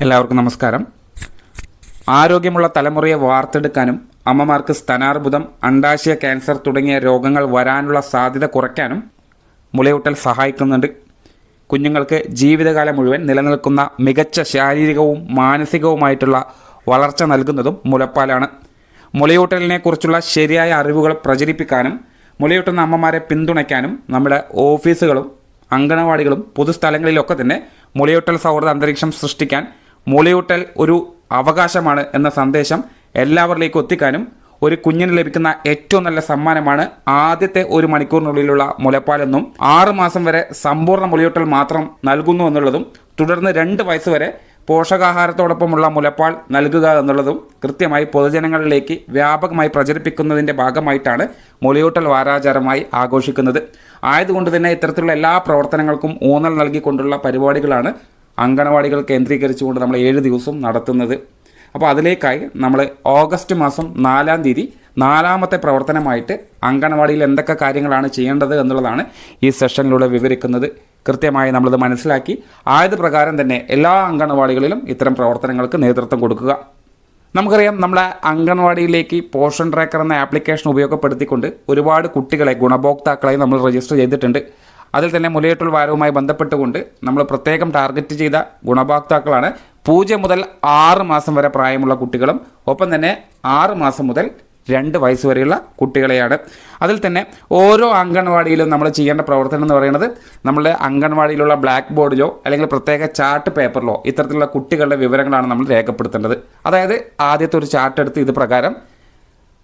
എല്ലാവർക്കും നമസ്കാരം. ആരോഗ്യമുള്ള തലമുറയെ വാർത്തെടുക്കാനും അമ്മമാർക്ക് സ്തനാർബുദം, അണ്ഡാശയ ക്യാൻസർ തുടങ്ങിയ രോഗങ്ങൾ വരാനുള്ള സാധ്യത കുറയ്ക്കാനും മുലയൂട്ടൽ സഹായിക്കുന്നുണ്ട്. കുഞ്ഞുങ്ങൾക്ക് ജീവിതകാലം മുഴുവൻ നിലനിൽക്കുന്ന മികച്ച ശാരീരികവും മാനസികവുമായിട്ടുള്ള വളർച്ച നൽകുന്നതും മുലപ്പാലാണ്. മുലയൂട്ടലിനെക്കുറിച്ചുള്ള ശരിയായ അറിവുകൾ പ്രചരിപ്പിക്കാനും മുലയൂട്ടുന്ന അമ്മമാരെ പിന്തുണയ്ക്കാനും നമ്മുടെ ഓഫീസുകളും അങ്കണവാടികളും പൊതുസ്ഥലങ്ങളിലൊക്കെ തന്നെ മുലയൂട്ടൽ സൗഹൃദ അന്തരീക്ഷം സൃഷ്ടിക്കാൻ മുലയൂട്ടൽ ഒരു അവകാശമാണ് എന്ന സന്ദേശം എല്ലാവരിലേക്കും എത്തിക്കാനും ഒരു കുഞ്ഞിന് ലഭിക്കുന്ന ഏറ്റവും നല്ല സമ്മാനമാണ് ആദ്യത്തെ 1 മണിക്കൂറിനുള്ളിലുള്ള മുലപ്പാലെന്നും 6 മാസം വരെ സമ്പൂർണ്ണ മുലയൂട്ടൽ മാത്രം നൽകുന്നു എന്നുള്ളതും തുടർന്ന് 2 വയസ്സ് വരെ പോഷകാഹാരത്തോടൊപ്പമുള്ള മുലപ്പാൽ നൽകുക എന്നുള്ളതും കൃത്യമായി പൊതുജനങ്ങളിലേക്ക് വ്യാപകമായി പ്രചരിപ്പിക്കുന്നതിൻ്റെ ഭാഗമായിട്ടാണ് മുലയൂട്ടൽ വാരാചാരമായി ആഘോഷിക്കുന്നത്. ആയതുകൊണ്ട് തന്നെ ഇത്തരത്തിലുള്ള എല്ലാ പ്രവർത്തനങ്ങൾക്കും ഊന്നൽ നൽകിക്കൊണ്ടുള്ള പരിപാടികളാണ് അങ്കണവാടികൾ കേന്ദ്രീകരിച്ചുകൊണ്ട് നമ്മൾ 7 ദിവസവും നടത്തുന്നത്. അപ്പോൾ അതിലേക്കായി നമ്മൾ ഓഗസ്റ്റ് മാസം 4-ാം തീയതി 4ാമത്തെ പ്രവർത്തനമായിട്ട് അങ്കണവാടിയിൽ എന്തൊക്കെ കാര്യങ്ങളാണ് ചെയ്യേണ്ടത് എന്നുള്ളതാണ് ഈ സെഷനിലൂടെ വിവരിക്കുന്നത്. കൃത്യമായി നമ്മളത് മനസ്സിലാക്കി ആയത് പ്രകാരം തന്നെ എല്ലാ അങ്കണവാടികളിലും ഇത്തരം പ്രവർത്തനങ്ങൾക്ക് നേതൃത്വം കൊടുക്കുക. നമുക്കറിയാം, നമ്മളെ അങ്കണവാടിയിലേക്ക് പോഷൻ ട്രാക്കർ എന്ന ആപ്ലിക്കേഷൻ ഉപയോഗപ്പെടുത്തിക്കൊണ്ട് ഒരുപാട് കുട്ടികളെ ഗുണഭോക്താക്കളായി നമ്മൾ രജിസ്റ്റർ ചെയ്തിട്ടുണ്ട്. അതിൽ തന്നെ മുലയൂട്ടൽ വാരവുമായി ബന്ധപ്പെട്ടുകൊണ്ട് നമ്മൾ പ്രത്യേകം ടാർഗറ്റ് ചെയ്ത ഗുണഭോക്താക്കളാണ് 0 മുതൽ 6 മാസം വരെ പ്രായമുള്ള കുട്ടികളും ഒപ്പം തന്നെ 6 മാസം മുതൽ 2 വയസ്സ് വരെയുള്ള കുട്ടികളെയാണ്. അതിൽ തന്നെ ഓരോ അങ്കണവാടിയിലും നമ്മൾ ചെയ്യേണ്ട പ്രവർത്തനം എന്ന് പറയുന്നത് നമ്മളുടെ അങ്കണവാടിയിലുള്ള ബ്ലാക്ക് ബോർഡിലോ അല്ലെങ്കിൽ പ്രത്യേക ചാർട്ട് പേപ്പറിലോ ഇത്തരത്തിലുള്ള കുട്ടികളുടെ വിവരങ്ങളാണ് നമ്മൾ രേഖപ്പെടുത്തേണ്ടത്. അതായത് ആദ്യത്തെ ഒരു ചാർട്ട് എടുത്ത് ഇത് പ്രകാരം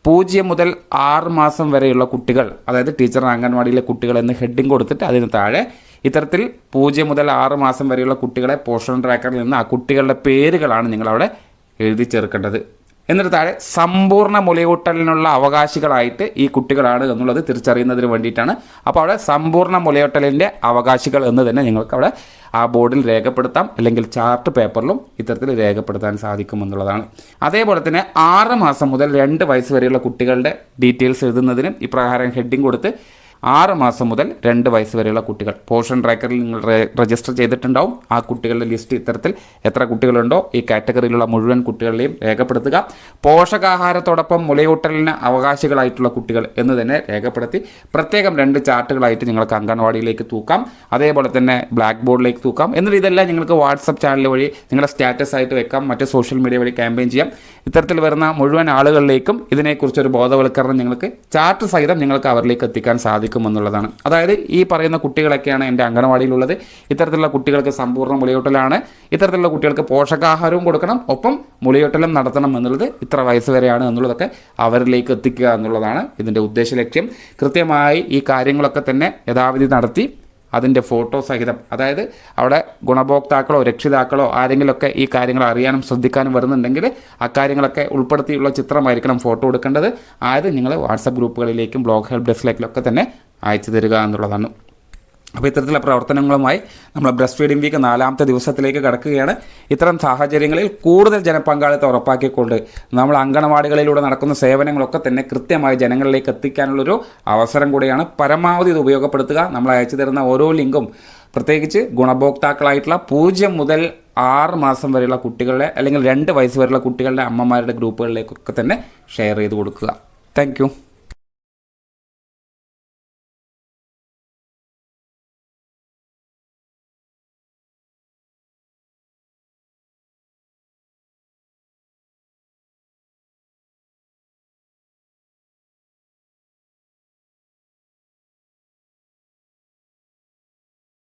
0 മുതൽ 6 മാസം വരെയുള്ള കുട്ടികൾ, അതായത് ടീച്ചർ അംഗൻവാടിയിലെ കുട്ടികൾ എന്ന് ഹെഡിങ് കൊടുത്തിട്ട് അതിന് താഴെ ഇത്തരത്തിൽ 0 മുതൽ 6 മാസം വരെയുള്ള കുട്ടികളെ പോഷൻ ട്രാക്കറിൽ നിന്ന് ആ കുട്ടികളുടെ പേരുകളാണ് നിങ്ങളവിടെ എഴുതി ചേർക്കേണ്ടത്. എന്നിട്ട് താഴെ സമ്പൂർണ്ണ മുലയൂട്ടലിനുള്ള അവകാശികളായിട്ട് ഈ കുട്ടികളാണ് എന്നുള്ളത് തിരിച്ചറിയുന്നതിന് വേണ്ടിയിട്ടാണ്. അപ്പോൾ അവിടെ സമ്പൂർണ്ണ മുലയൂട്ടലിൻ്റെ അവകാശികൾ എന്ന് തന്നെ നിങ്ങൾക്ക് അവിടെ ആ ബോർഡിൽ രേഖപ്പെടുത്താം, അല്ലെങ്കിൽ ചാർട്ട് പേപ്പറിലും ഇത്തരത്തിൽ രേഖപ്പെടുത്താൻ സാധിക്കുമെന്നുള്ളതാണ്. അതേപോലെ തന്നെ 6 മാസം മുതൽ 2 വയസ്സ് വരെയുള്ള കുട്ടികളുടെ ഡീറ്റെയിൽസ് എഴുതുന്നതിനും ഇപ്രകാരം ഹെഡിങ് കൊടുത്ത് 6 മാസം മുതൽ 2 വയസ്സ് വരെയുള്ള കുട്ടികൾ പോഷൻ ട്രാക്കറിൽ നിങ്ങൾ രജിസ്റ്റർ ചെയ്തിട്ടുണ്ടാവും. ആ കുട്ടികളുടെ ലിസ്റ്റ് ഇത്തരത്തിൽ എത്ര കുട്ടികളുണ്ടോ ഈ കാറ്റഗറിയിലുള്ള മുഴുവൻ കുട്ടികളെയും രേഖപ്പെടുത്തുക. പോഷകാഹാരത്തോടൊപ്പം മുലയൂട്ടലിന് അവകാശികളായിട്ടുള്ള കുട്ടികൾ എന്ന് തന്നെ രേഖപ്പെടുത്തി പ്രത്യേകം 2 ചാർട്ടുകളായിട്ട് നിങ്ങൾക്ക് അംഗൻവാടിയിലേക്ക് തൂക്കാം, അതേപോലെ തന്നെ ബ്ലാക്ക് ബോർഡിലേക്ക് തൂക്കാം. എന്നിട്ട് ഇതെല്ലാം നിങ്ങൾക്ക് വാട്സപ്പ് ചാനൽ വഴി നിങ്ങളുടെ സ്റ്റാറ്റസ് ആയിട്ട് വെക്കാം, മറ്റ് സോഷ്യൽ മീഡിയ വഴി ക്യാമ്പയിൻ ചെയ്യാം. ഇത്തരത്തിൽ വരുന്ന മുഴുവൻ ആളുകളിലേക്കും ഇതിനെക്കുറിച്ചൊരു ബോധവൽക്കരണം നിങ്ങൾക്ക് ചാർട്ട് സഹിതം നിങ്ങൾക്ക് അവരിലേക്ക് എത്തിക്കാൻ സാധിക്കുമെന്നുള്ളതാണ്. അതായത് ഈ പറയുന്ന കുട്ടികളൊക്കെയാണ് എൻ്റെ അംഗനവാടിയിലുള്ളത്. ഇത്തരത്തിലുള്ള കുട്ടികൾക്ക് സമ്പൂർണ്ണ മുലയൂട്ടലാണ്, ഇത്തരത്തിലുള്ള കുട്ടികൾക്ക് പോഷകാഹാരവും കൊടുക്കണം, ഒപ്പം മുലയൂട്ടലും നടത്തണം എന്നുള്ളത് ഇത്ര വയസ്സ് വരെയാണ് എന്നുള്ളതൊക്കെ അവരിലേക്ക് എത്തിക്കുക എന്നുള്ളതാണ് ഇതിൻ്റെ ഉദ്ദേശ ലക്ഷ്യം. കൃത്യമായി ഈ കാര്യങ്ങളൊക്കെ തന്നെ യഥാവിധി നടത്തി അതിൻ്റെ ഫോട്ടോ സഹിതം, അതായത് അവിടെ ഗുണഭോക്താക്കളോ രക്ഷിതാക്കളോ ആരെങ്കിലുമൊക്കെ ഈ കാര്യങ്ങൾ അറിയാനും ശ്രദ്ധിക്കാനും വരുന്നുണ്ടെങ്കിൽ അക്കാര്യങ്ങളൊക്കെ ഉൾപ്പെടുത്തിയുള്ള ചിത്രമായിരിക്കണം ഫോട്ടോ എടുക്കേണ്ടത്. ആയത് നിങ്ങൾ വാട്സപ്പ് ഗ്രൂപ്പുകളിലേക്കും ബ്ലോഗ് ഹെൽപ്പ് ഡെസ്കിലേക്കൊക്കെ തന്നെ അയച്ചു തരിക എന്നുള്ളതാണ്. അപ്പോൾ ഇത്തരത്തിലുള്ള പ്രവർത്തനങ്ങളുമായി നമ്മൾ ബ്രസ്റ്റ് ഫീഡിംഗ് വീക്ക് 4ാമത്തെ ദിവസത്തിലേക്ക് കടക്കുകയാണ്. ഇത്തരം സാഹചര്യങ്ങളിൽ കൂടുതൽ ജനപങ്കാളിത്തം ഉറപ്പാക്കിക്കൊണ്ട് നമ്മൾ അങ്കണവാടികളിലൂടെ നടക്കുന്ന സേവനങ്ങളൊക്കെ തന്നെ കൃത്യമായി ജനങ്ങളിലേക്ക് എത്തിക്കാനുള്ളൊരു അവസരം കൂടിയാണ്. പരമാവധി ഇത് ഉപയോഗപ്പെടുത്തുക. നമ്മൾ അയച്ചു തരുന്ന ഓരോ ലിങ്കും പ്രത്യേകിച്ച് ഗുണഭോക്താക്കളായിട്ടുള്ള 0 മുതൽ 6 മാസം വരെയുള്ള കുട്ടികളുടെ അല്ലെങ്കിൽ 2 വയസ്സ് വരെയുള്ള കുട്ടികളുടെ അമ്മമാരുടെ ഗ്രൂപ്പുകളിലേക്കൊക്കെ തന്നെ ഷെയർ ചെയ്ത് കൊടുക്കുക. താങ്ക്